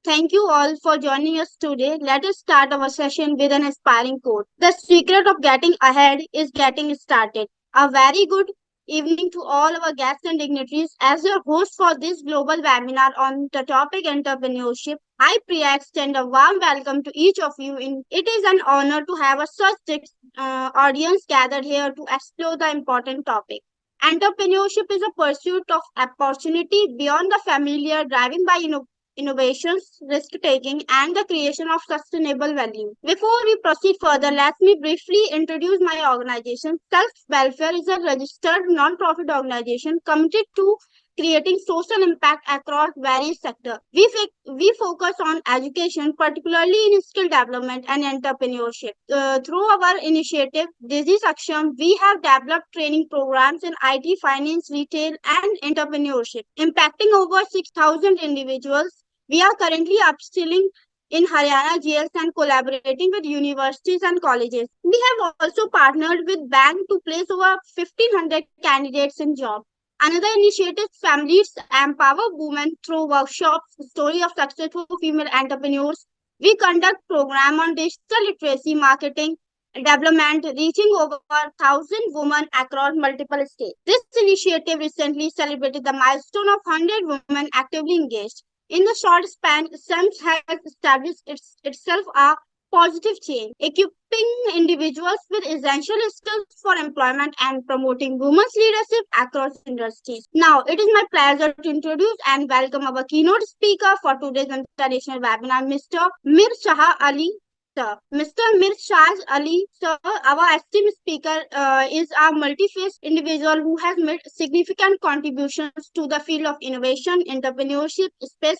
Thank you all for joining us today. Let us start our session with an inspiring quote. The secret of getting ahead is getting started. A very good evening to all our guests and dignitaries. As your host for this global webinar on the topic entrepreneurship, I extend a warm welcome to each of you. It is an honor to have a such audience gathered here to explore the important topic. Entrepreneurship is a pursuit of opportunity beyond the familiar, driving by innovations, risk taking, and the creation of sustainable value. Before we proceed further, let me briefly introduce my organization. Self Welfare is a registered non-profit organization committed to creating social impact across various sectors. We focus on education, particularly in skill development and entrepreneurship. Through our initiative, Disease Action, we have developed training programs in IT, finance, retail, and entrepreneurship, impacting over 6,000 individuals. We are currently upskilling in Haryana jails and collaborating with universities and colleges. We have also partnered with bank to place over 1,500 candidates in job. Another initiative, Families Empower Women through workshops, story of successful female entrepreneurs. We conduct program on digital literacy, marketing, development, reaching over 1,000 women across multiple states. This initiative recently celebrated the milestone of 100 women actively engaged. In the short span, SEMS has established itself a positive change, equipping individuals with essential skills for employment and promoting women's leadership across industries. Now, it is my pleasure to introduce and welcome our keynote speaker for today's international webinar, Mr. Mir Shah Ali. Sir. Mr. Mir Shah Ali, sir, our esteemed speaker is a multi-faced individual who has made significant contributions to the field of innovation, entrepreneurship, space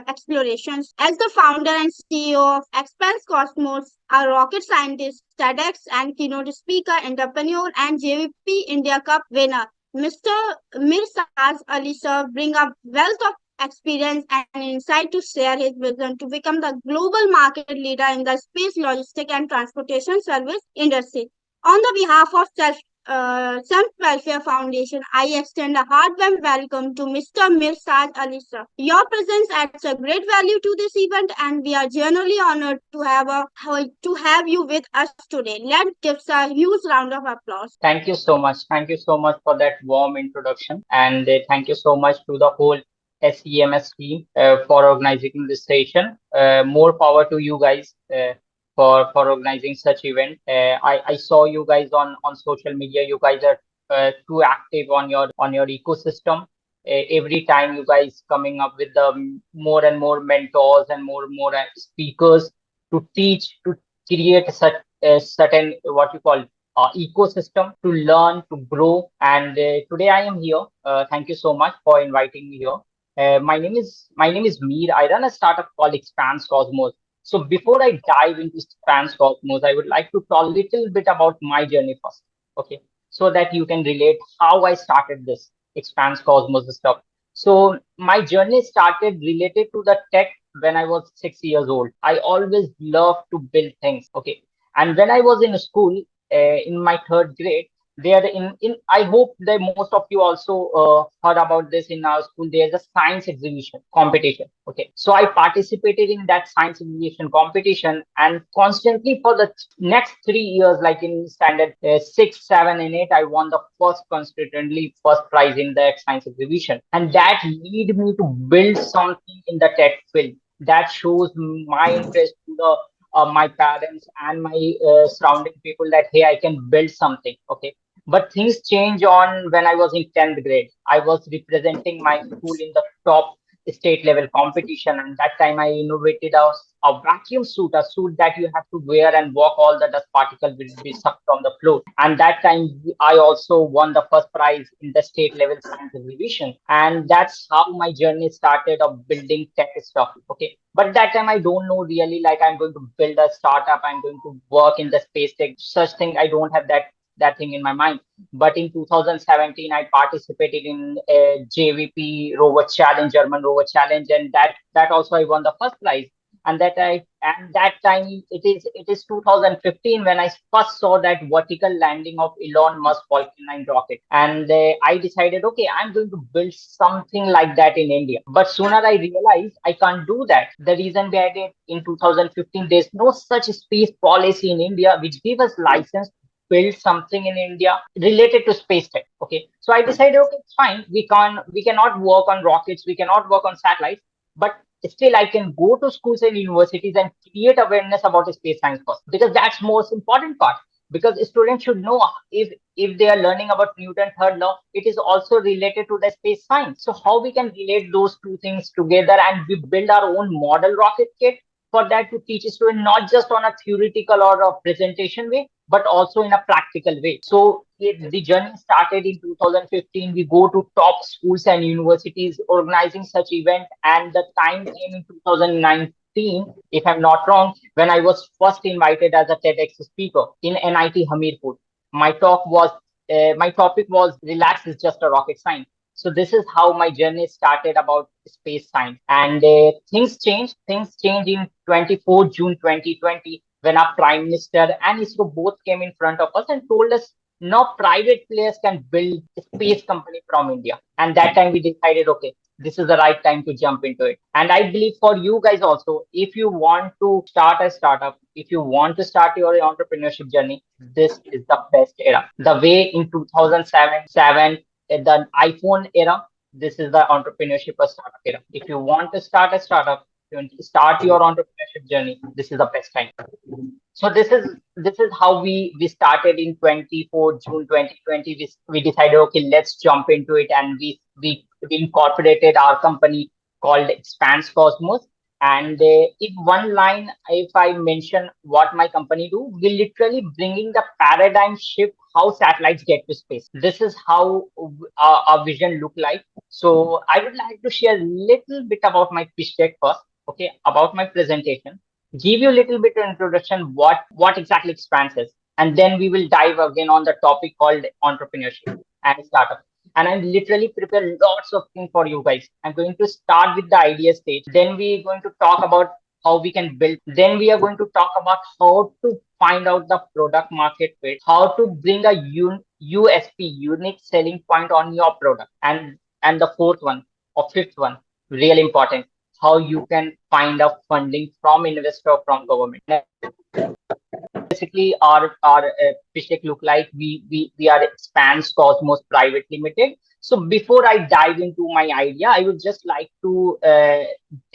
explorations. As the founder and CEO of Expanse Cosmos, a rocket scientist, TEDx and keynote speaker, entrepreneur, and JVP India Cup winner, Mr. Mir Shah Ali, sir, bring a wealth of experience and insight to share his vision to become the global market leader in the space logistics and transportation service industry. On the behalf of Self Welfare Foundation, I extend a heartwarm welcome to Mr. Mirsad Ali sir. Your presence adds a great value to this event, and we are genuinely honored to have you with us today. Let's give a huge round of applause. Thank you so much. Thank you so much for that warm introduction, and thank you so much to the whole SEMS team for organizing this session. More power to you guys for organizing such event. I saw you guys on social media. You guys are too active on your ecosystem. Every time you guys coming up with the more and more mentors and more speakers to teach, to create such certain what you call ecosystem to learn, to grow. And today I am here. Thank you so much for inviting me here. My name is Mir. I run a startup called Expanse Cosmos. So before I dive into Expanse Cosmos, I would like to talk a little bit about my journey first. Okay, so that you can relate how I started this Expanse Cosmos stuff. So my journey started related to the tech when I was 6 years old. I always loved to build things. Okay, and when I was in school, in my third grade, there in I hope that most of you also heard about this in our school. There's a science exhibition competition. Okay, so I participated in that science exhibition competition, and constantly for the next 3 years, like in standard 6, 7, and 8, I won the constantly first prize in the science exhibition, and that lead me to build something in the tech field. That shows my interest to the my parents and my surrounding people that hey, I can build something. Okay, but things change on when I was in 10th grade. I was representing my school in the top state level competition, and that time I innovated a vacuum suit, a suit that you have to wear and walk, all the dust particle will be sucked from the floor. And that time I also won the first prize in the state level science exhibition, and that's how my journey started of building tech stuff. Okay, but that time I don't know really like I'm going to build a startup, I'm going to work in the space tech, such thing. I don't have that thing in my mind. But in 2017, I participated in a JVP rover challenge, German rover challenge, and that also I won the first prize. And that And that time it is 2015 when I first saw that vertical landing of Elon Musk Falcon 9 rocket, and I decided, okay, I'm going to build something like that in India. But sooner I realized I can't do that. The reason behind it, in 2015 there's no such space policy in India which give us license to build something in India related to space tech. Okay, so I decided, okay, it's fine. We cannot work on rockets, we cannot work on satellites, but still I can go to schools and universities and create awareness about space science first, because that's most important part. Because students should know, if they are learning about Newton third law, it is also related to the space science. So how we can relate those two things together, and we build our own model rocket kit for that to teach students, not just on a theoretical or a presentation way, but also in a practical way. So the journey started in 2015. We go to top schools and universities organizing such event, and the time came in 2019, if I'm not wrong, when I was first invited as a TEDx speaker in NIT Hamirpur. My topic was "Relax is just a rocket science." So this is how my journey started about space science. And things changed. Things changed in 24 June 2020, when our Prime Minister and ISRO both came in front of us and told us now private players can build a space company from India. And that time we decided, okay, this is the right time to jump into it. And I believe for you guys also, if you want to start a startup, if you want to start your entrepreneurship journey, this is the best era. The way in 2007, the iPhone era, this is the entrepreneurship or startup era. If you want to start a startup, you want to start your entrepreneurship journey, this is the best time. So this is how we started in 24 June 2020. We decided, okay, let's jump into it, and we incorporated our company called Expanse Cosmos. And in one line, if I mention what my company do, we literally bringing the paradigm shift how satellites get to space. This is how our vision look like. So I would like to share a little bit about my pitch deck first. Okay, about my presentation, give you a little bit of introduction what exactly Expanse is, and then we will dive again on the topic called entrepreneurship and startup. And I'm literally prepared lots of things for you guys. I'm going to start with the idea stage, then we're going to talk about how we can build, then we are going to talk about how to find out the product market fit, how to bring a USP, unique selling point on your product, and the fourth one or fifth one, real important, how you can find a funding from investor, from government. Basically our pitch deck look like, we are Expanse Cosmos Private Limited. So before I dive into my idea, I would just like to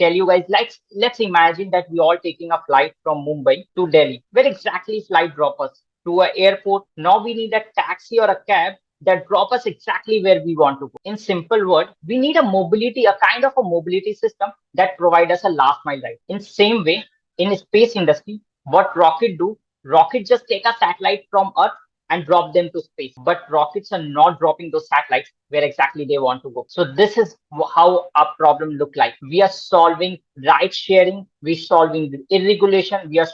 tell you guys, let's imagine that we all taking a flight from Mumbai to Delhi. Where exactly flight drop us? To an airport. Now we need a taxi or a cab that drop us exactly where we want to go. In simple word, we need a kind of a mobility system that provide us a last mile ride. In same way, in space industry, what rocket do? Rocket just take a satellite from Earth and drop them to space. But rockets are not dropping those satellites where exactly they want to go. So this is how our problem look like. We are solving ride sharing, we're solving the irregulation, we are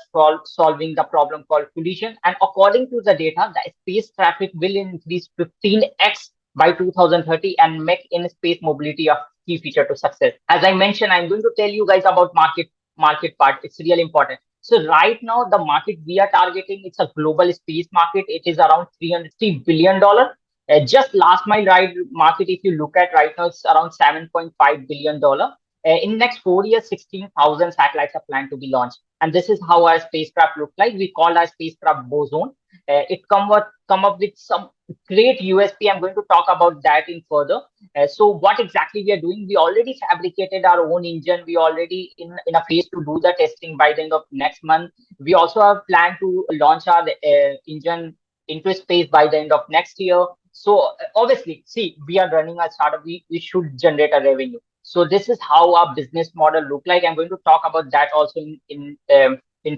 solving the problem called collision. And according to the data, the space traffic will increase 15x by 2030 and make in space mobility a key feature to success. As I mentioned, I'm going to tell you guys about market part. It's really important. So right now, the market we are targeting, it's a global space market. It is around $350 billion. Just last mile ride market, if you look at right now, it's around $7.5 billion. In next 4 years, 16,000 satellites are planned to be launched. And this is how our spacecraft look like. We call our spacecraft boson. It come up with some great USP. I'm going to talk about that in further. So what exactly we are doing? We already fabricated our own engine. We already in a phase to do the testing by the end of next month. We also have planned to launch our engine into space by the end of next year. So obviously, see, we are running a startup. We should generate a revenue. So this is how our business model look like. I'm going to talk about that also in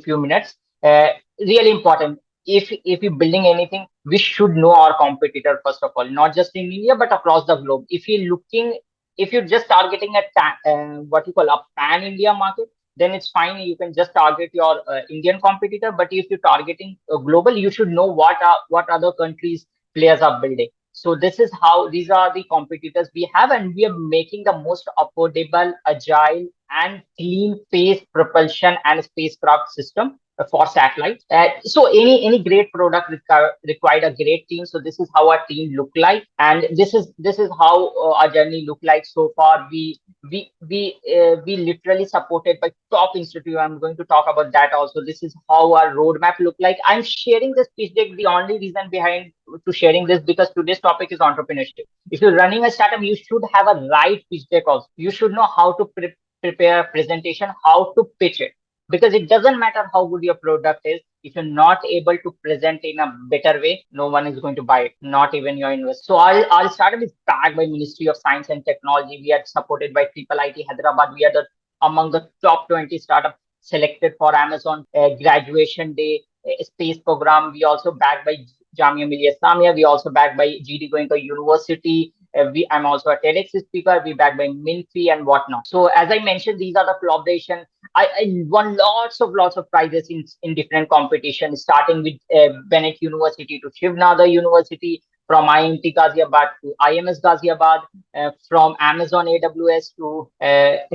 few minutes. Really important. If you're building anything, we should know our competitor first of all, not just in India but across the globe. If you're just targeting a what you call a pan India market, then it's fine. You can just target your Indian competitor. But if you're targeting global, you should know what other countries players are building. So this is how these are the competitors we have, and we are making the most affordable, agile, and clean phase propulsion and spacecraft system for satellites. So any great product required a great team. So this is how our team look like, and this is how our journey look like so far. We literally supported by top institute. I'm going to talk about that also. This is how our roadmap look like. I'm sharing this pitch deck. The only reason behind to sharing this, because today's topic is entrepreneurship. If you're running a startup, you should have a right pitch deck also. You should know how to prepare a presentation, how to pitch it, because it doesn't matter how good your product is. If you're not able to present in a better way, no one is going to buy it, not even your investor. So our startup is backed by Ministry of Science and Technology. We are supported by Triple IT Hyderabad. We are the among the top 20 startup selected for Amazon graduation day space program. We also backed by Jamia Millia Islamia. We also backed by GD Goenka University. I'm also a TEDx speaker. We backed by Minfi and whatnot. So as I mentioned, these are the collaboration. I won lots of prizes in different competitions, starting with Bennett University to Shivnada University, from IMT Ghaziabad to IMS Ghaziabad, from Amazon AWS to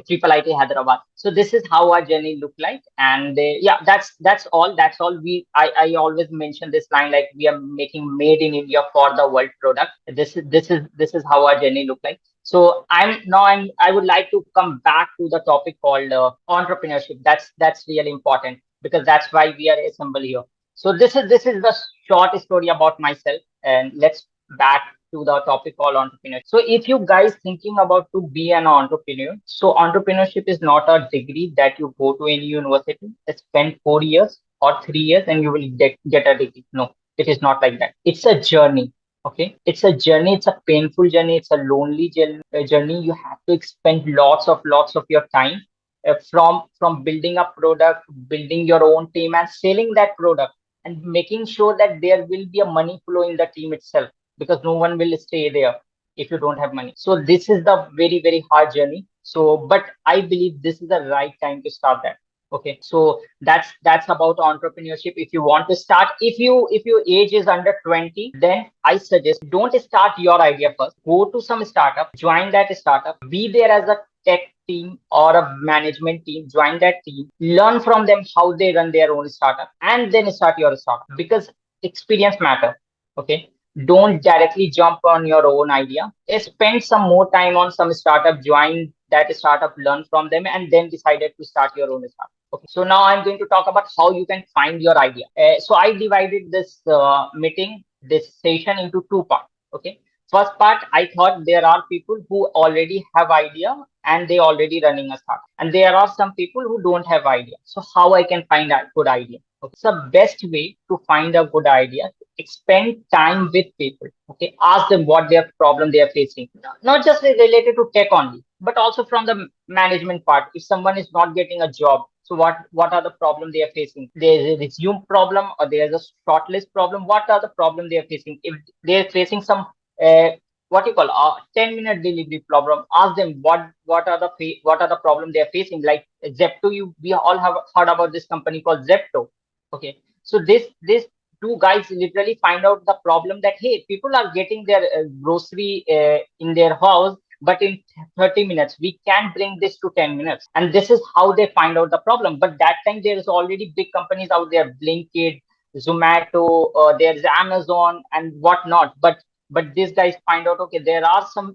Triple IT Hyderabad. So this is how our journey looked like, and yeah, that's all. That's all. I always mention this line, like we are making made in India for the world product. This is how our journey looked like. So I would like to come back to the topic called entrepreneurship. That's really important, because that's why we are assembled here. So this is the short story about myself, and let's back to the topic called entrepreneurship. So if you guys thinking about to be an entrepreneur, so entrepreneurship is not a degree that you go to any university, spend 4 years or 3 years, and you will get a degree. No, it is not like that. It's a journey. Okay, it's a journey. It's a painful journey. It's a lonely journey. You have to spend lots of your time from building a product, building your own team, and selling that product, and making sure that there will be a money flow in the team itself, because no one will stay there if you don't have money. So this is the very hard journey. So but I believe this is the right time to start that. Okay, so that's about entrepreneurship. If you want to start, if your age is under 20, then I suggest don't start your idea first. Go to some startup, join that startup, be there as a tech team or a management team, join that team, learn from them how they run their own startup, and then start your startup, because experience matter. Okay, don't directly jump on your own idea. Spend some more time on some startup, join that startup, learn from them, and then decided to start your own startup. Okay, so now I'm going to talk about how you can find your idea. So I divided this this session into two parts. Okay, first part, I thought there are people who already have idea and they already running a startup, and there are some people who don't have idea. So how I can find a good idea? Okay, so best way to find a good idea, spend time with people. Okay, ask them what their problem they are facing, not just related to tech only, but also from the management part. If someone is not getting a job, so what are the problem they are facing? There's a resume problem, or there's a shortlist problem. What are the problem they are facing? If they're facing some what you call a 10-minute delivery problem, ask them what are the problem they are facing. Like Zepto, we all have heard about this company called Zepto. Okay, so this two guys literally find out the problem, that hey, people are getting their grocery in their house, but in 30 minutes we can bring this to 10 minutes, and this is how they find out the problem. But that time there is already big companies out there, Blinkit, Zomato, there's Amazon and whatnot. But these guys find out, okay, there are some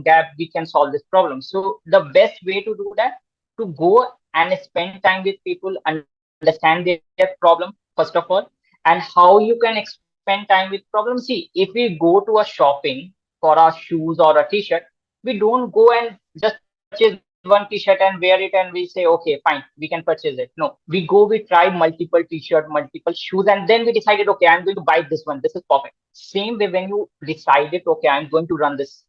gap, we can solve this problem. So the best way to do that, to go and spend time with people, understand their problem first of all, and how you can spend time with problem. See, if we go to a shopping for our shoes or a t-shirt, we don't go and just purchase one t-shirt and wear it and we say, okay, fine, we can purchase it. No, we try multiple t-shirt, multiple shoes, and then we decided, okay, I'm going to buy this one, this is perfect. Same way, when you decided, okay, I'm going to run this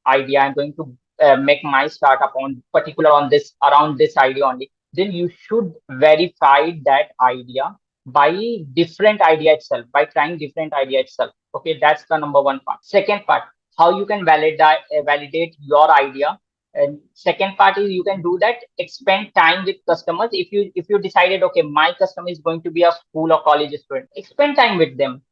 idea, I'm going to make my startup on particular on this, around this idea only, then you should verify that idea by different idea itself, by trying different idea itself. Okay, that's the number one part. Second part, how you can validate your idea. And second part is, you can do that, spend time with customers. If you decided, okay, my customer is going to be a school or college student, spend time with them,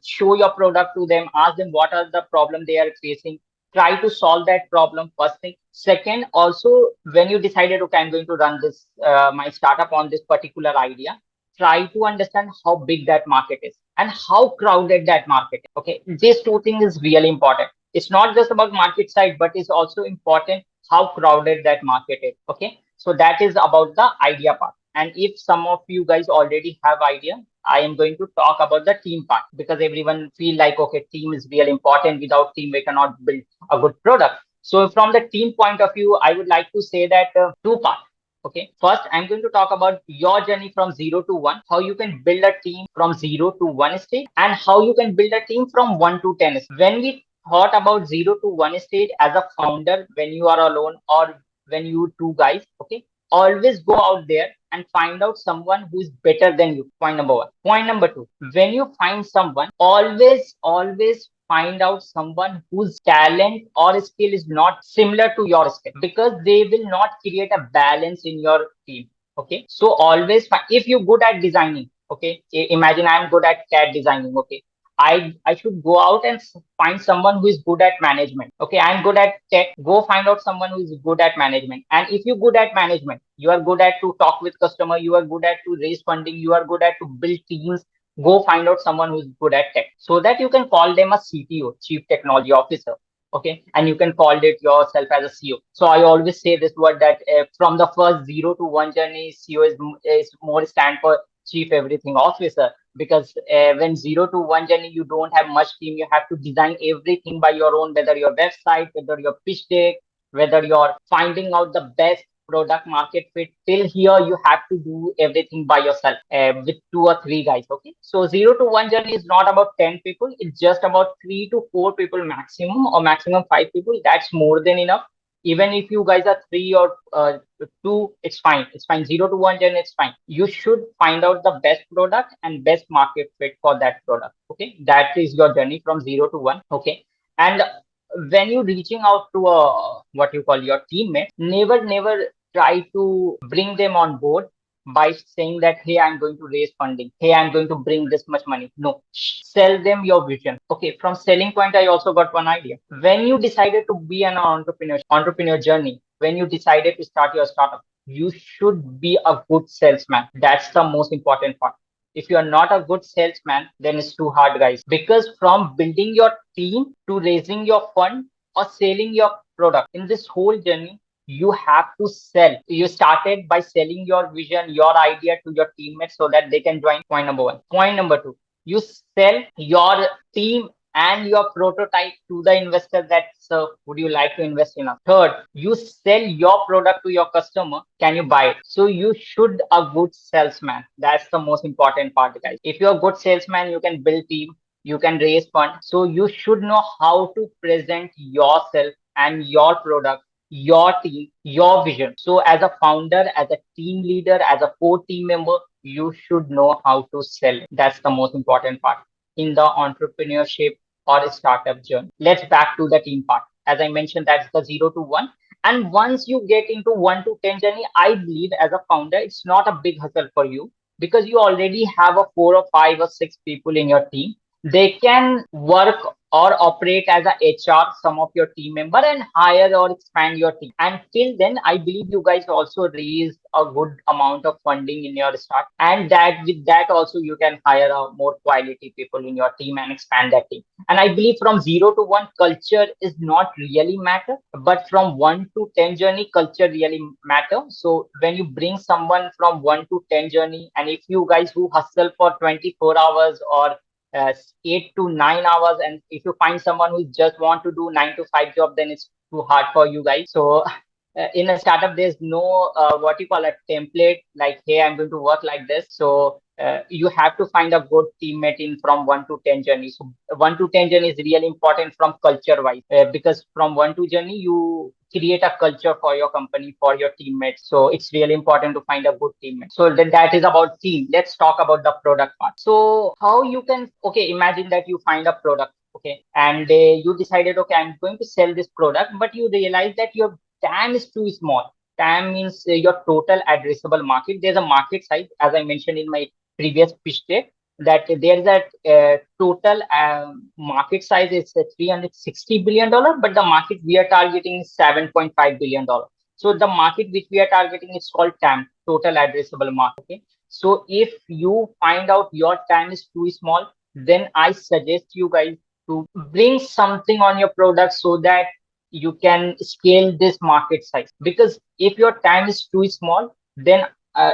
show your product to them, ask them what are the problem they are facing, try to solve that problem first thing. Second, also when you decided, okay, I'm going to run this my startup on this particular idea, try to understand how big that market is and how crowded that market is. Okay, these two things is really important. It's not just about market size, but it's also important how crowded that market is. Okay, so that is about the idea part. And if some of you guys already have idea, I am going to talk about the team part, because everyone feel like, okay, team is really important. Without team, we cannot build a good product. So from the team point of view, I would like to say that two parts. Okay, first I'm going to talk about your journey from zero to one, how you can build a team from zero to one stage, and how you can build a team from one to 10. When we thought about zero to one stage as a founder, when you are alone or when you two guys, okay, always go out there and find out someone who is better than you. Point number one. Point number two, when you find someone, always find out someone whose talent or skill is not similar to your skill, because they will not create a balance in your team. Okay, so always if you're good at designing, okay, imagine I'm good at CAD designing. Okay, I should go out and find someone who is good at management. Okay, I'm good at tech. Go find out someone who is good at management. And if you're good at management, you are good at to talk with customer, you are good at to raise funding, you are good at to build teams. Go find out someone who's good at tech, so that you can call them a CTO, Chief Technology Officer. Okay, and you can call it yourself as a CEO. So I always say this word that from the first zero to one journey, CEO is more stand for Chief Everything Officer, because when zero to one journey, you don't have much team. You have to design everything by your own, whether your website, whether your pitch deck, whether you're finding out the best product market fit. Till here you have to do everything by yourself with two or three guys. Okay, so zero to one journey is not about 10 people, it's just about 3 to 4 people maximum, or maximum 5 people. That's more than enough. Even if you guys are three or two, it's fine. It's fine. Zero to one journey, it's fine. You should find out the best product and best market fit for that product. Okay, that is your journey from zero to one. Okay, and when you reaching out to a what you call your teammates, never try to bring them on board by saying that, hey, I'm going to raise funding, hey, I'm going to bring this much money. No, sell them your vision. Okay, from selling point, I also got one idea. When you decided to be an entrepreneur journey, when you decided to start your startup, you should be a good salesman. That's the most important part. If you are not a good salesman, then it's too hard, guys. Because from building your team to raising your fund or selling your product, in this whole journey, you have to sell. You started by selling your vision, your idea to your teammates so that they can join. Point number one. Point number two, you sell your team and your prototype to the investor that, sir, would you like to invest in us? Third, you sell your product to your customer. Can you buy it? So you should a good salesman. That's the most important part, guys. If you're a good salesman, you can build team, you can raise fund. So you should know how to present yourself and your product, your team, your vision. So as a founder, as a team leader, as a core team member, you should know how to sell it. That's the most important part in the entrepreneurship or startup journey. Let's back to the team part. As I mentioned, that's the zero to one. And once you get into 1 to 10 journey, I believe as a founder, it's not a big hustle for you, because you already have a 4 or 5 or 6 people in your team. They can work or operate as a HR, some of your team member, and hire or expand your team. And till then, I believe you guys also raise a good amount of funding in your start, and that with that also you can hire a more quality people in your team and expand that team. And I believe from zero to one, culture is not really matter, but from 1 to 10 journey, culture really matter. So when you bring someone from 1 to 10 journey, and if you guys who hustle for 24 hours or 8 to 9 hours, and if you find someone who just want to do 9 to 5 job, then it's too hard for you guys. So in a startup, there's no what you call a template like, hey, I'm going to work like this. So you have to find a good teammate in from 1 to 10 journey. So 1 to 10 journey is really important from culture wise, because from 1 to journey you create a culture for your company, for your teammates. So it's really important to find a good teammate. So then that is about team. Let's talk about the product part. So how you can, okay, imagine that you find a product, okay, and you decided, okay, I'm going to sell this product, but you realize that your TAM is too small. TAM means your total addressable market. There's a market size, as I mentioned in my previous pitch deck. that there's a total market size is $360 billion, but the market we are targeting is $7.5 billion. So the market which we are targeting is called TAM, total addressable market. Okay. So if you find out your TAM is too small, then I suggest you guys to bring something on your product so that you can scale this market size. Because if your TAM is too small, then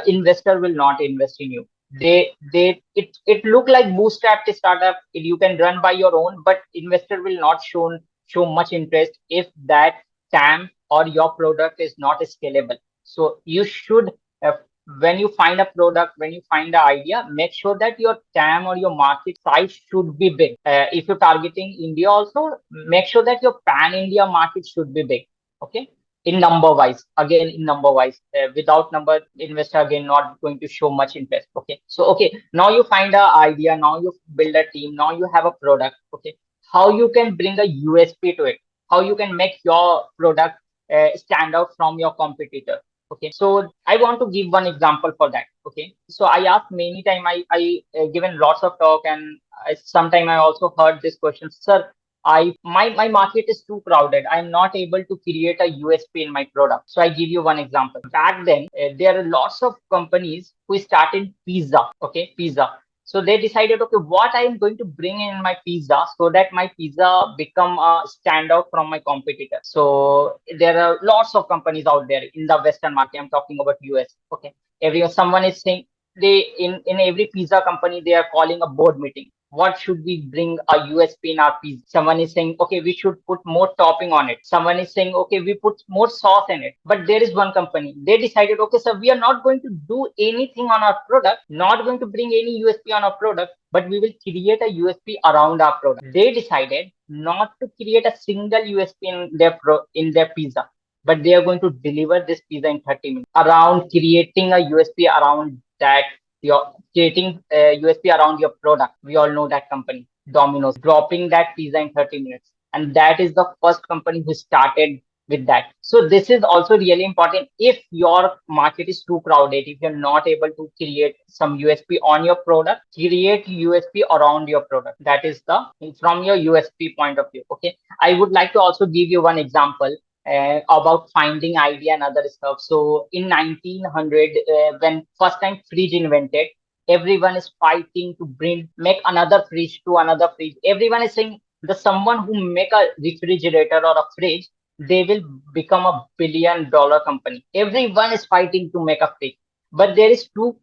investor will not invest in you. It look like bootstrapped startup. You can run by your own, but investor will not show much interest if that TAM or your product is not scalable. So you should, uh, when you find a product, when you find the idea, make sure that your TAM or your market size should be big. If you're targeting India also, make sure that your pan India market should be big. Okay. In number wise, again, in number wise, without number, investor again not going to show much interest. Okay. So, okay, now you find a idea, now you build a team, now you have a product. Okay. How you can bring a USP to it, how you can make your product stand out from your competitor. Okay, so I want to give one example for that. Okay, so I asked many time, I given lots of talk, and sometime I also heard this question, sir. My market is too crowded. I'm not able to create a USP in my product. So I give you one example. Back then, there are lots of companies who started pizza. Okay, pizza. So they decided, okay, what I am going to bring in my pizza so that my pizza become a standout from my competitor. So there are lots of companies out there in the Western market. I'm talking about US. Okay, someone is saying, they in every pizza company they are calling a board meeting. What should we bring a USP in our pizza? Someone is saying, okay, we should put more topping on it. Someone is saying, okay, we put more sauce in it. But there is one company, they decided, okay, so we are not going to do anything on our product, not going to bring any USP on our product, but we will create a USP around our product. They decided not to create a single USP in in their pizza, but they are going to deliver this pizza in 30 minutes around creating a USP around that. You're creating a USP around your product. We all know that company, Domino's, dropping that pizza in 30 minutes. And that is the first company who started with that. So this is also really important. If your market is too crowded, if you're not able to create some USP on your product, create USP around your product. That is the from your USP point of view. Okay. I would like to also give you one example about finding idea and other stuff. So in 1900, when first time fridge invented, everyone is fighting to bring make another fridge to another fridge. Everyone is saying the someone who make a refrigerator or a fridge, they will become a $1 billion company. Everyone is fighting to make a fridge, but there is two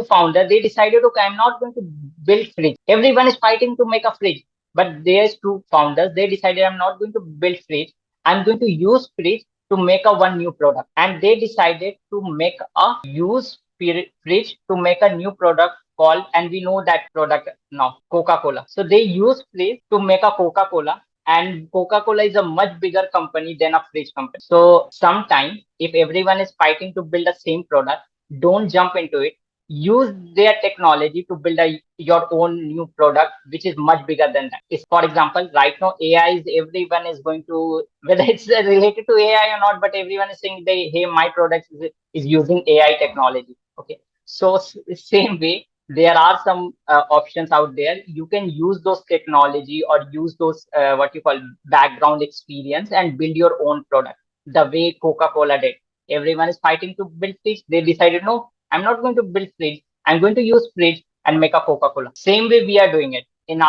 founder. They decided, okay, I'm not going to build fridge. Everyone is fighting to make a fridge, but there's two founders. They decided, I'm not going to build fridge. I'm going to use fridge to make a one new product. And they decided to make a fridge to make a new product called, and we know that product now, Coca-Cola. So they use fridge to make a Coca-Cola, and Coca-Cola is a much bigger company than a fridge company. So sometime if everyone is fighting to build the same product, don't jump into it. Use their technology to build your own new product, which is much bigger than that. Is for example, right now AI is everyone is going to whether it's related to AI or not, but everyone is saying they hey my product is using AI technology. Okay, so same way there are some options out there. You can use those technology or use those what you call background experience and build your own product. The way Coca-Cola did, everyone is fighting to build fridge. They decided, no, I'm not going to build fridge. I'm going to use fridge and make a Coca-Cola. Same way we are doing it in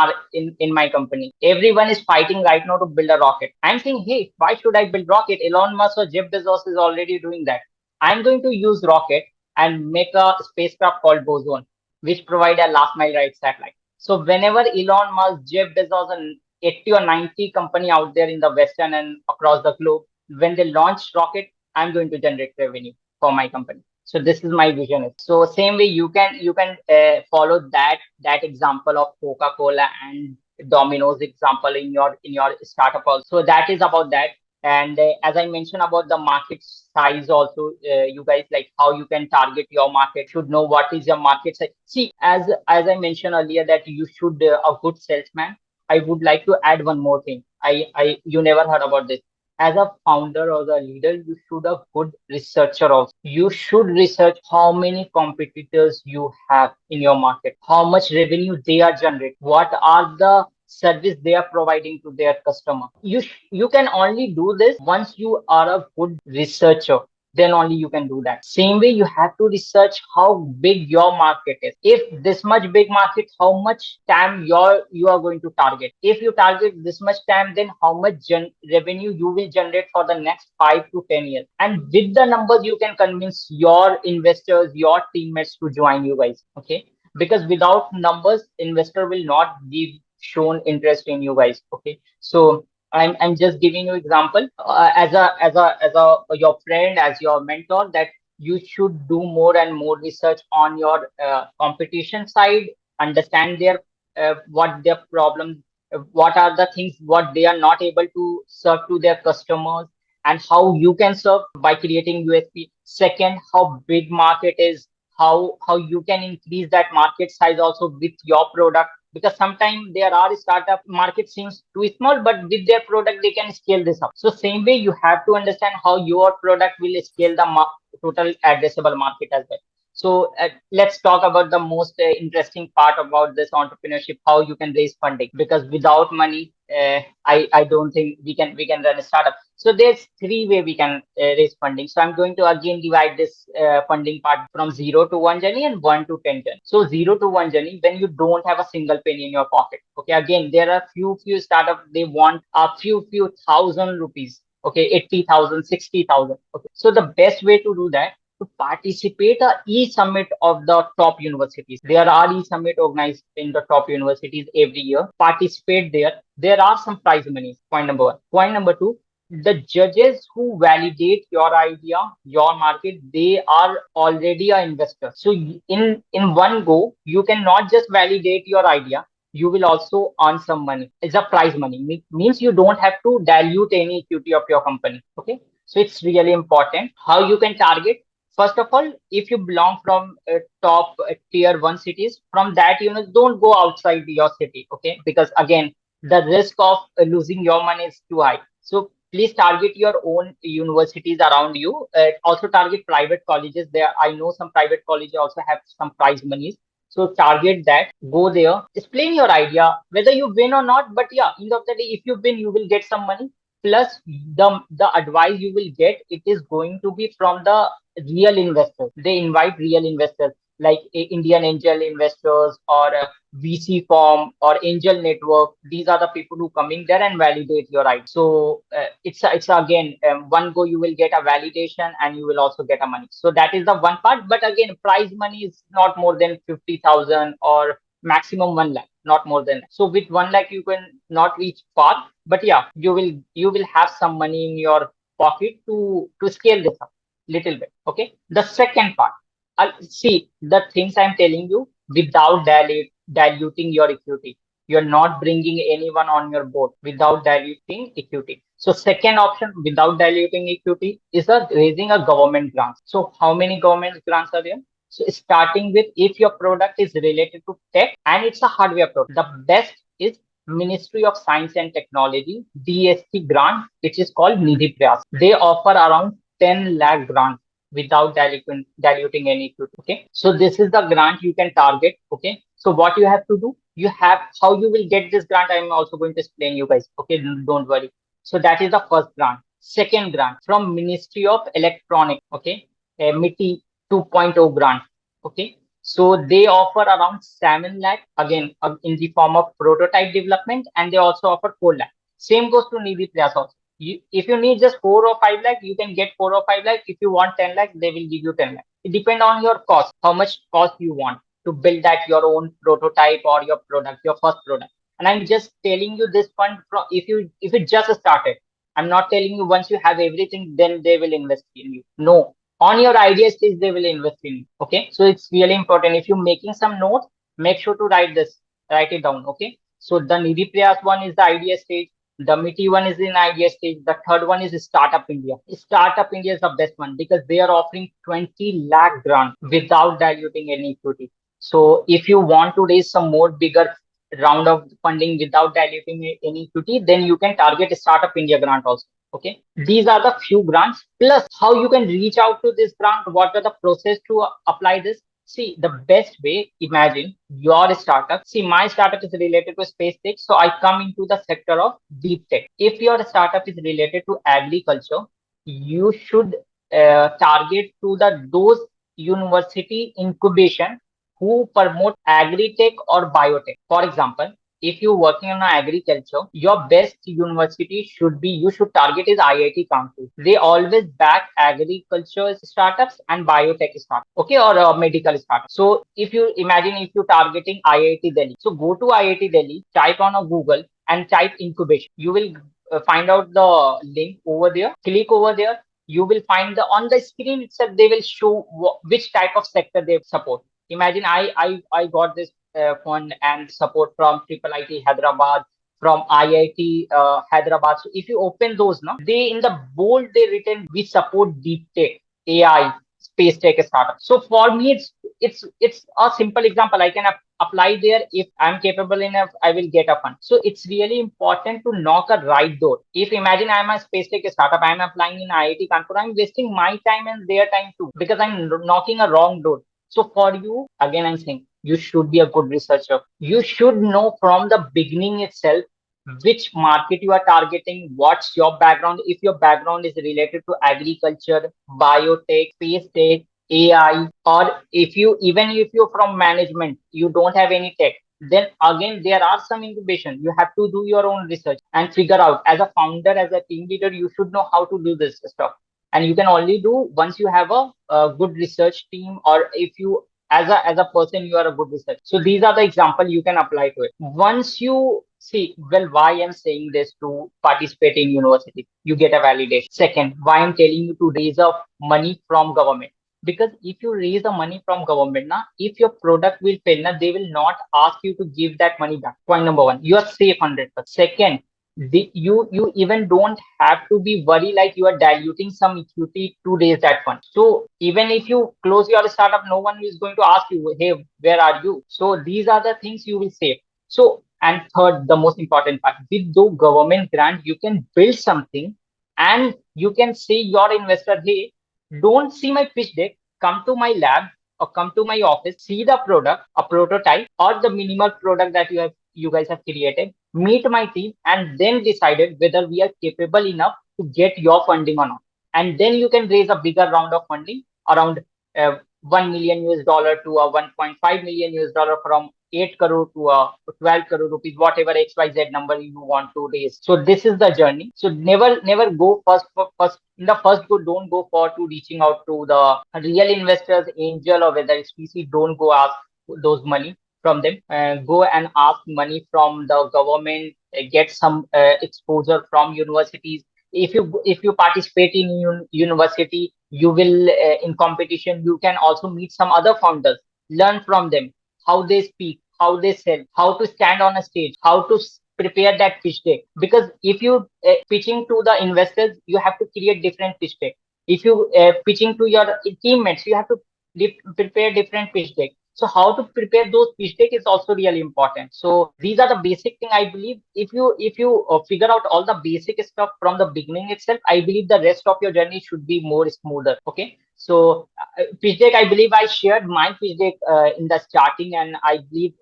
my company. Everyone is fighting right now to build a rocket. I'm saying, hey, why should I build rocket? Elon Musk or Jeff Bezos is already doing that. I'm going to use rocket and make a spacecraft called Boson, which provide a last mile ride satellite. So whenever Elon Musk, Jeff Bezos, and 80 or 90 company out there in the Western and across the globe, when they launch rocket, I'm going to generate revenue for my company. So this is my vision. So same way you can follow that example of Coca-Cola and Domino's example in your startup also. So that is about that. And as I mentioned about the market size also, you guys, like how you can target your market, should know what is your market size. See, as I mentioned earlier that you should a good salesman. I would like to add one more thing. I you never heard about this. as a founder or the leader, you should a good researcher also. You should research how many competitors you have in your market, how much revenue they are generating, what are the service they are providing to their customer. You can only do this once you are a good researcher, then only you can do that. Same way, you have to research how big your market is. If this much big market, how much time you are going to target. If you target this much time, then how much revenue you will generate for the next 5 to 10 years. And with the numbers, you can convince your investors, your teammates to join you guys. Okay, because without numbers, investor will not give shown interest in you guys. Okay, so I'm just giving you example as a your friend, as your mentor, that you should do more and more research on your competition side, understand their what their problems, what are the things what they are not able to serve to their customers, and how you can serve by creating USP. Second, how big market is, how you can increase that market size also with your product, because sometimes there are startup market seems too small, but with their product they can scale this up. So same way, you have to understand how your product will scale the total addressable market as well. So let's talk about the most interesting part about this entrepreneurship, how you can raise funding, because without money, I don't think we can run a startup. So there's three way we can raise funding. So I'm going to again divide this funding part from 0 to 1 journey and 1 to 10 journey. So 0 to 1 journey, when you don't have a single penny in your pocket. Okay, again, there are few startups, they want a few thousand rupees. Okay, 80,000, 60,000. Okay, so the best way to do that, to participate a e-summit of the top universities. There are e-summit organized in the top universities every year. Participate there. There are some prize monies. Point number one. Point number two, the judges who validate your idea, your market, they are already an investor. So in one go, you cannot just validate your idea. You will also earn some money. It's a prize money. Means you don't have to dilute any equity of your company. Okay. So it's really important how you can target. First of all, if you belong from top tier one cities, from that, don't go outside your city. Okay. Because again, the risk of losing your money is too high. So please target your own universities around you. Also target private colleges. There, I know some private colleges also have some prize monies. So target that, go there, explain your idea, whether you win or not. But yeah, end of the day, if you win, you will get some money. Plus, the advice you will get, it is going to be from the real investors. They invite real investors like Indian angel investors or VC firm or angel network. These are the people who coming there and validate your idea. So it's again, one go you will get a validation and you will also get a money. So that is the one part. But again, prize money is not more than 50,000 or maximum 1 lakh, not more than that. So with 1 lakh you can not reach far, but yeah, you will have some money in your pocket to scale this up little bit. Okay. The second part, see the things I'm telling you without diluting your equity. You're not bringing anyone on your board without diluting equity. So second option without diluting equity is raising a government grant. So how many government grants are there? So starting with, if your product is related to tech and it's a hardware product, the best is Ministry of Science and Technology DST grant, which is called Nidhi Prayas. They offer around 10 lakh grant without diluting any equity. Okay. So this is the grant you can target. Okay. So what you have to do, you have, how you will get this grant, I'm also going to explain you guys. Okay. Don't worry. So that is the first grant. Second grant from Ministry of Electronics. Okay. MITI 2.0 grant. Okay. So they offer around 7 lakh again in the form of prototype development, and they also offer 4 lakh. Same goes to Nidhi Prayas also. If you need just 4 or 5 lakh, you can get 4 or 5 lakh. If you want 10 lakh, they will give you 10 lakh. It depends on your cost, how much cost you want to build that your own prototype or your product, your first product. And I'm just telling you this fund from, if you just started. I'm not telling you once you have everything, then they will invest in you. No, on your idea stage, they will invest in you. Okay, so it's really important. If you're making some notes, make sure to write it down. Okay, so the Nidhi Prayas one is the idea stage. The MITI one is in idea stage. The third one is Startup India. Startup India is the best one because they are offering 20 lakh grant without diluting any equity. So if you want to raise some more bigger round of funding without diluting any equity, then you can target Startup India grant also. Okay, these are the few grants. Plus, how you can reach out to this grant? What are the process to apply this? See, the best way, imagine your startup. See, my startup is related to space tech, so I come into the sector of deep tech. If your startup is related to agriculture, you should target to the those university incubation who promote agri-tech or biotech. For example, if you're working on agriculture, your best university should be, you should target is IIT Kanpur. They always back agriculture startups and biotech startups, okay, or medical startups. So if you imagine, if you're targeting IIT Delhi, so go to IIT Delhi, type on a Google and type incubation. You will find out the link over there. Click over there. You will find the on the screen itself. They will show which type of sector they support. Imagine I got this fund and support from Triple IT Hyderabad, from IIT Hyderabad. So if you open those, no, they in the bold they written we support deep tech, AI, space tech startup. So for me, it's a simple example. I can apply there. If I'm capable enough, I will get a fund. So it's really important to knock a right door. If imagine I'm a space tech startup, I'm applying in IIT Kanpur, I'm wasting my time and their time too because I'm knocking a wrong door. So for you, again, I'm saying you should be a good researcher. You should know from the beginning itself which market you are targeting, what's your background. If your background is related to agriculture, biotech, space tech, AI, or if you even if you're from management, you don't have any tech, then again there are some incubation. You have to do your own research and figure out as a founder, as a team leader, you should know how to do this stuff. And you can only do once you have a good research team, or if you as a person you are a good research. So these are the example you can apply to it. Once you see, well, why I'm saying this to participate in university, you get a validation. Second, why I'm telling you to raise up money from government, because if you raise the money from government, na, if your product will fail, na, they will not ask you to give that money back. Point number one, you are safe 100%. Second, you even don't have to be worried like you are diluting some equity to raise that fund. So even if you close your startup, no one is going to ask you, hey, where are you? So these are the things you will save. So, and third, the most important part, with the government grant, you can build something and you can say your investor, hey, don't see my pitch deck, come to my lab or come to my office, see the product, a prototype or the minimal product that you guys have created, meet my team, and then decided whether we are capable enough to get your funding or not. And then you can raise a bigger round of funding around 1 million US dollar to a 1.5 million US dollar, from 8 crore to 12 crore rupees, whatever XYZ number you want to raise. So this is the journey. So never go first in the first go, don't go for to reaching out to the real investors, angel, or whether it's VC, don't go ask those money from them. Go and ask money from the government, get some exposure from universities. If you participate in university, you will in competition, you can also meet some other founders, learn from them, how they speak, how they sell, how to stand on a stage, how to prepare that pitch deck. Because if you pitching to the investors, you have to create different pitch deck. If you pitching to your teammates, you have to prepare different pitch deck. So how to prepare those pitch deck is also really important. So these are the basic thing, I believe. If you figure out all the basic stuff from the beginning itself, I believe the rest of your journey should be more smoother. Okay. So pitch deck, I believe I shared my pitch deck in the starting, and I believe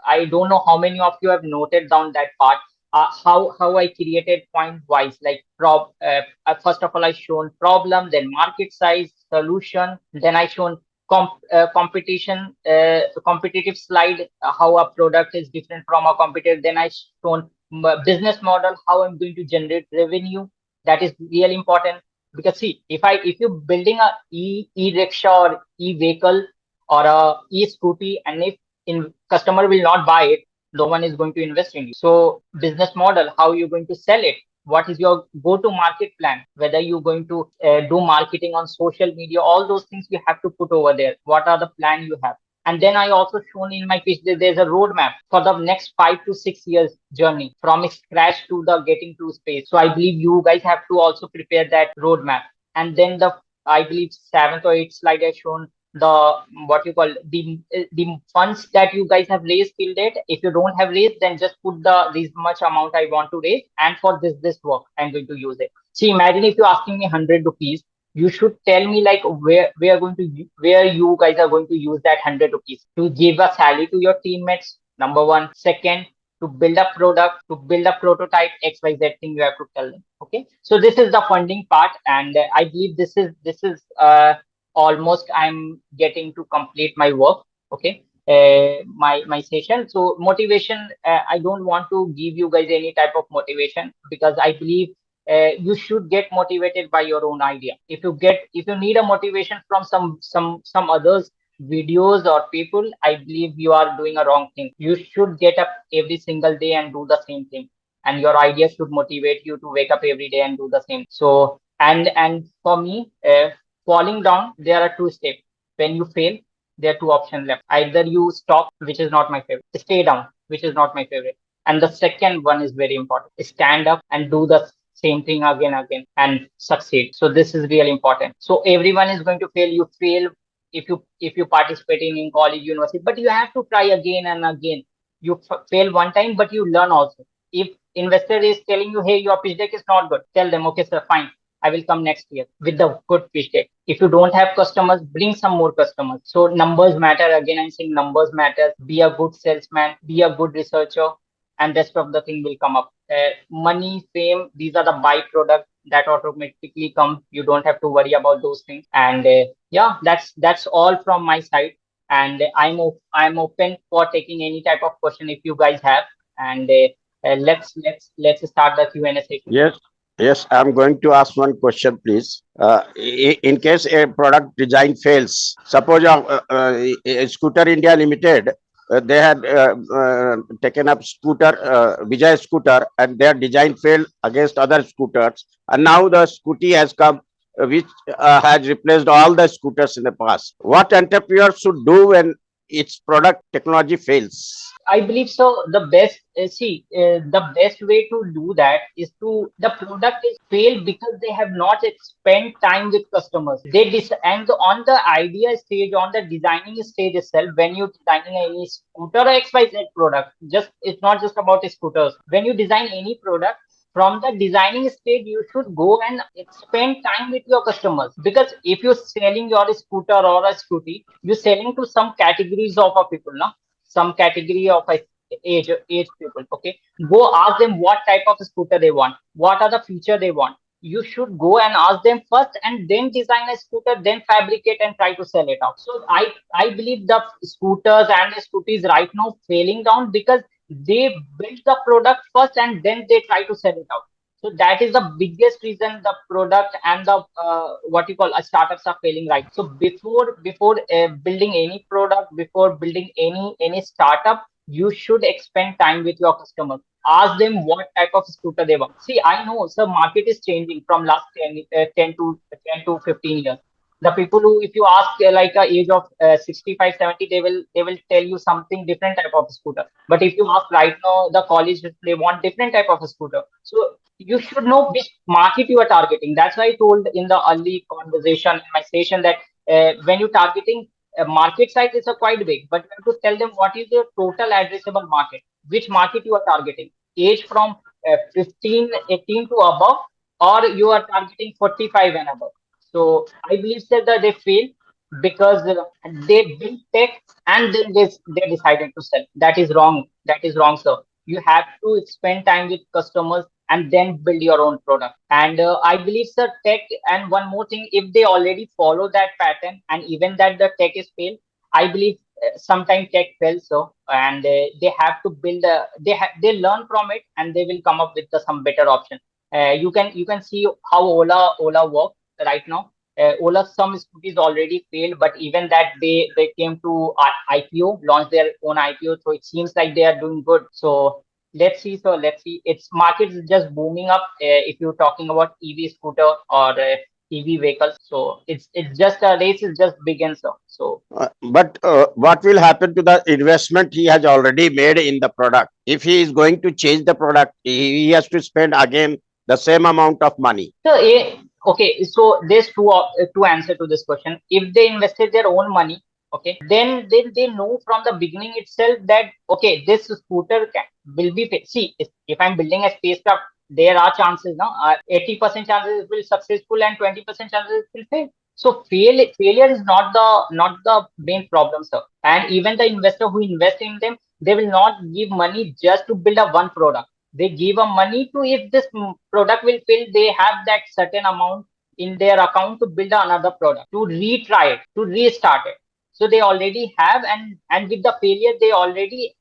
I don't know how many of you have noted down that part. How I created point wise, like first of all I shown problem, then market size, solution, then I shown competitive slide, how a product is different from a competitor. Then I shown business model, how I'm going to generate revenue. That is really important, because see, if you're building a e-rickshaw or e-vehicle or a e-scooty, and if in customer will not buy it, no one is going to invest in you. So business model, how you're going to sell it, what is your go to market plan, whether you're going to do marketing on social media, all those things you have to put over there, what are the plan you have. And then I also shown in my pitch that there's a roadmap for the next 5 to 6 years journey from scratch to the getting to space. So I believe you guys have to also prepare that roadmap. And then the, I believe, seventh or eighth slide I shown the what you call the funds that you guys have raised till date. If you don't have raised, then just put the this much amount I want to raise, and for this work I'm going to use it. See, imagine if you're asking me 100 rupees, you should tell me like where we are going to where you guys are going to use that 100 rupees to give a salary to your teammates. Number one. Second, to build a product, to build a prototype, XYZ thing you have to tell them. Okay. So this is the funding part, and I believe this is almost I'm getting to complete my work. Okay. My session. So motivation, I don't want to give you guys any type of motivation because I believe you should get motivated by your own idea. If you need a motivation from some others videos or people, I believe you are doing a wrong thing. You should get up every single day and do the same thing, and your idea should motivate you to wake up every day and do the same. So and for me, falling down, there are two steps. When you fail, there are two options left. Either you stop, which is not my favorite, stay down, which is not my favorite, and the second one is very important, stand up and do the same thing again and succeed. So this is really important. So everyone is going to fail. You fail if you participating in college, university, but you have to try again and again. You fail one time, but you learn also. If investor is telling you, hey, your pitch deck is not good, tell them, okay sir, fine, I will come next year with the good pitch deck. If you don't have customers, bring some more customers. So numbers matter. Again, I'm saying numbers matter. Be a good salesman, be a good researcher, and rest of the thing will come up. Money, fame, these are the byproducts that automatically come. You don't have to worry about those things. And yeah, that's all from my side. And I'm open for taking any type of question if you guys have. And let's start the Q&A session. Yes, yes, I'm going to ask one question, please. In case a product design fails, suppose Scooter India Limited, they had taken up scooter, Vijay scooter, and their design failed against other scooters, and now the scooty has come, which has replaced all the scooters in the past. What entrepreneur should do when its product technology fails? I believe so. The best way to do that is to the product is failed because they have not spent time with customers. And on the idea stage, on the designing stage itself, when you're designing any scooter or XYZ product, just it's not just about scooters. When you design any product, from the designing stage, you should go and spend time with your customers. Because if you're selling your scooter or a scooty, you're selling to some categories of a people, no? Some category of age people. Okay, go ask them what type of scooter they want, what are the feature they want. You should go and ask them first and then design a scooter, then fabricate and try to sell it out. So I believe the scooters and the scooties right now failing down because they build the product first and then they try to sell it out. So that is the biggest reason the product and the what you call startups are failing right. So before building any product, before building any startup, you should spend time with your customers. Ask them what type of scooter they want. See, I know so market is changing from last 10 to 15 years. The people who, if you ask like a age of 65, 70, they will tell you something different type of scooter. But if you ask right now, the college, they want different type of scooter. So you should know which market you are targeting. That's why I told in the early conversation in my session that when you're targeting market size is a quite big, but you have to tell them what is your total addressable market, which market you are targeting, age from 15, 18 to above, or you are targeting 45 and above. So I believe that they fail because they build tech and then they decided to sell. That is wrong. That is wrong, sir. You have to spend time with customers and then build your own product. And I believe, sir, tech. And one more thing, if they already follow that pattern and even that the tech is failed, I believe sometimes tech fails. So and they have to build a they learn from it and they will come up with some better option. You can see how Ola work right now. Ola some scooters already failed, but even that they came to IPO, launched their own IPO, so it seems like they are doing good. So let's see. So let's see. Its market is just booming up. If you're talking about EV scooter or EV vehicles, so it's just a race is just begins. But what will happen to the investment he has already made in the product? If he is going to change the product, he has to spend again the same amount of money. Okay, so there's two answer to this question. If they invested their own money, okay, then they know from the beginning itself that okay, this scooter will be see if I'm building a spacecraft, there are chances now. 80% chances it will successful and 20% chances it will fail. So failure is not the main problem, sir. And even the investor who invest in them, they will not give money just to build a one product. They give a money to, if this product will fail, they have that certain amount in their account to build another product, to retry it, to restart it. So they already have, and with the failure, they already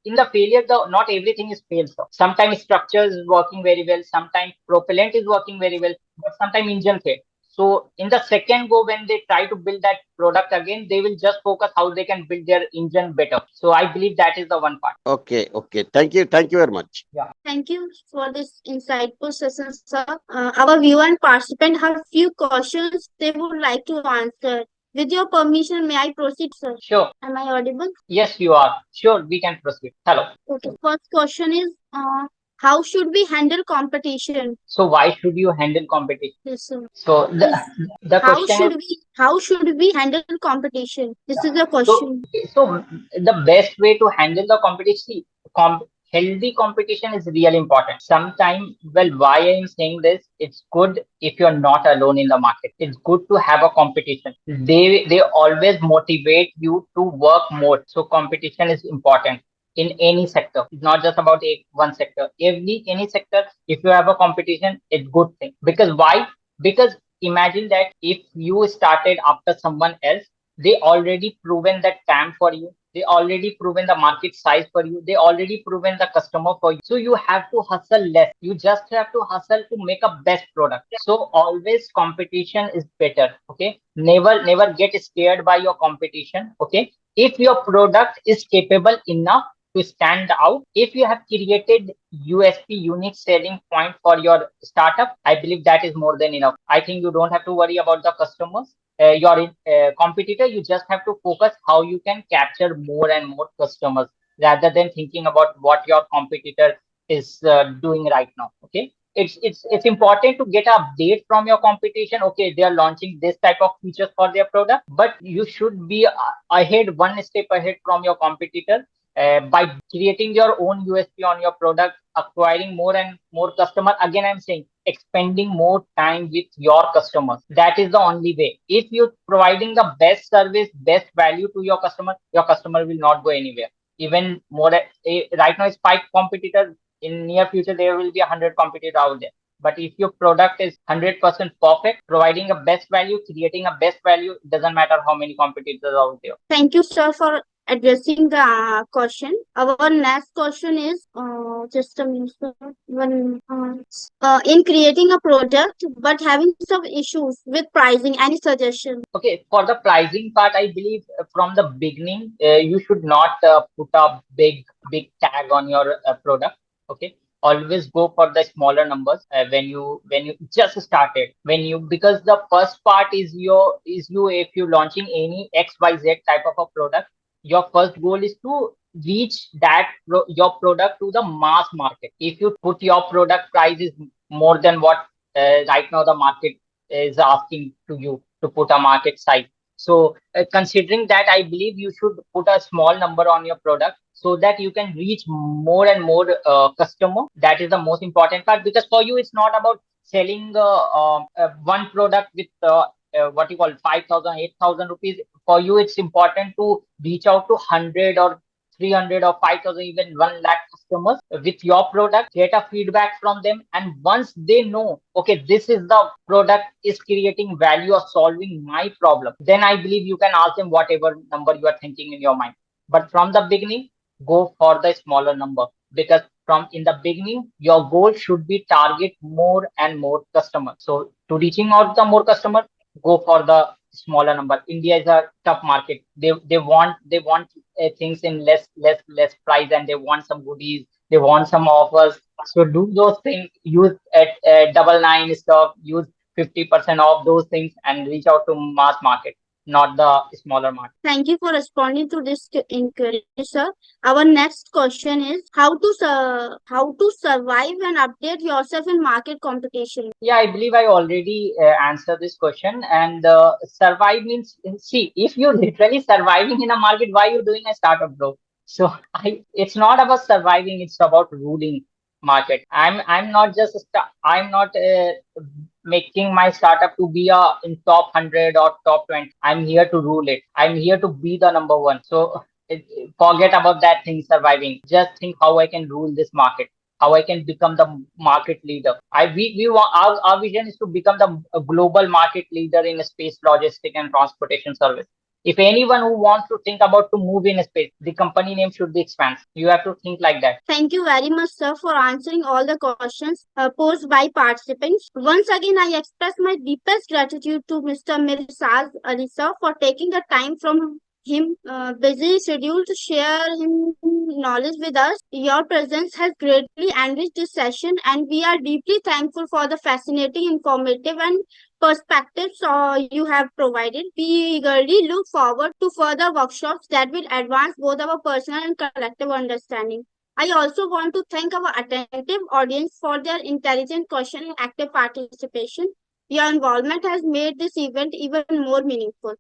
in the failure, the not everything is failed. So sometimes structure is working very well, sometimes propellant is working very well, but sometimes engine fail. So in the second go, when they try to build that product again, they will just focus how they can build their engine better. So I believe that is the one part. Okay, okay. Thank you very much. Yeah. Thank you for this insightful session, sir. Our viewer and participant have few questions they would like to answer. With your permission, may I proceed, sir? Sure. Am I audible? Yes, you are. Sure, we can proceed. Hello. Okay. First question is, how should we handle competition? So why should you handle competition? Yes, sir. So Is the question is, how should we handle competition? This is the so question. so the best way to handle the competition, com healthy competition is really important. Sometimes, well, why I am saying this, it's good if you're not alone in the market. It's good to have a competition. They always motivate you to work more. So competition is important in any sector. It's not just about one sector. Any sector, if you have a competition, it's good thing. Because why? Because imagine that if you started after someone else, they already proven that TAM for you. They already proven the market size for you. They already proven the customer for you. So you have to hustle less. You just have to hustle to make a best product. So always competition is better. Okay. Never get scared by your competition. Okay. If your product is capable enough to stand out, if you have created USP, unique selling point for your startup, I believe that is more than enough. I think you don't have to worry about the customers, your competitor. You just have to focus how you can capture more and more customers, rather than thinking about what your competitor is doing right now. Okay. It's important to get an update from your competition. Okay, they are launching this type of features for their product, but you should be ahead, one step ahead from your competitor, by creating your own USP on your product, acquiring more and more customer. Again, I'm saying expending more time with your customers. That is the only way. If you're providing the best service, best value to your customer will not go anywhere. Even more, right now it's five competitors. In near future, there will be 100 competitors out there. But if your product is 100% perfect, providing a best value, creating a best value, it doesn't matter how many competitors are out there. Thank you, sir, for addressing the question. Our next question is, just a minute, sir. In creating a product but having some issues with pricing, any suggestion? Okay, for the pricing part, I believe from the beginning, you should not put a big tag on your product. Okay, always go for the smaller numbers when you just started. Because the first part is you, if you launching any XYZ type of a product, your first goal is to reach your product to the mass market. If you put your product price is more than what right now the market is asking to you to put a market size. So considering that, I believe you should put a small number on your product so that you can reach more and more customer. That is the most important part, because for you it's not about selling one product with what you call 5,000, 8,000 rupees. For you it's important to reach out to 100 or 300 or 5,000, even 1 lakh customers with your product, get a feedback from them. And once they know, okay, this is the product is creating value or solving my problem, then I believe you can ask them whatever number you are thinking in your mind. But from the beginning, go for the smaller number, because from in the beginning, your goal should be target more and more customers. So to reaching out the more customer, go for the smaller number. India is a tough market. They want things in less price, and they want some goodies. They want some offers. So do those things. Use at 99 stuff. Use 50% of those things, and reach out to mass market, not the smaller market. Thank you for responding to this inquiry, sir. Our next question is, how to survive and update yourself in market competition. Yeah, I believe I already answered this question. And survive means, see, if you're literally surviving in a market, why you doing a startup, bro? So it's not about surviving, it's about ruling. market. I'm not just I'm not making my startup to be in top 100 or top 20. I'm here to rule it. I'm here to be the number one. So forget about that thing surviving. Just think how I can rule this market, how I can become the market leader. We want our vision is to become the global market leader in space logistic and transportation service. If anyone who wants to think about to move in space, the company name should be Expanse. You have to think like that. Thank you very much, sir, for answering all the questions posed by participants. Once again, I express my deepest gratitude to Mr. Mirsaz Ali sir for taking the time from him busy schedule to share him knowledge with us. Your presence has greatly enriched this session, and we are deeply thankful for the fascinating, informative, and perspectives you have provided. We eagerly look forward to further workshops that will advance both our personal and collective understanding. I also want to thank our attentive audience for their intelligent question and active participation. Your involvement has made this event even more meaningful.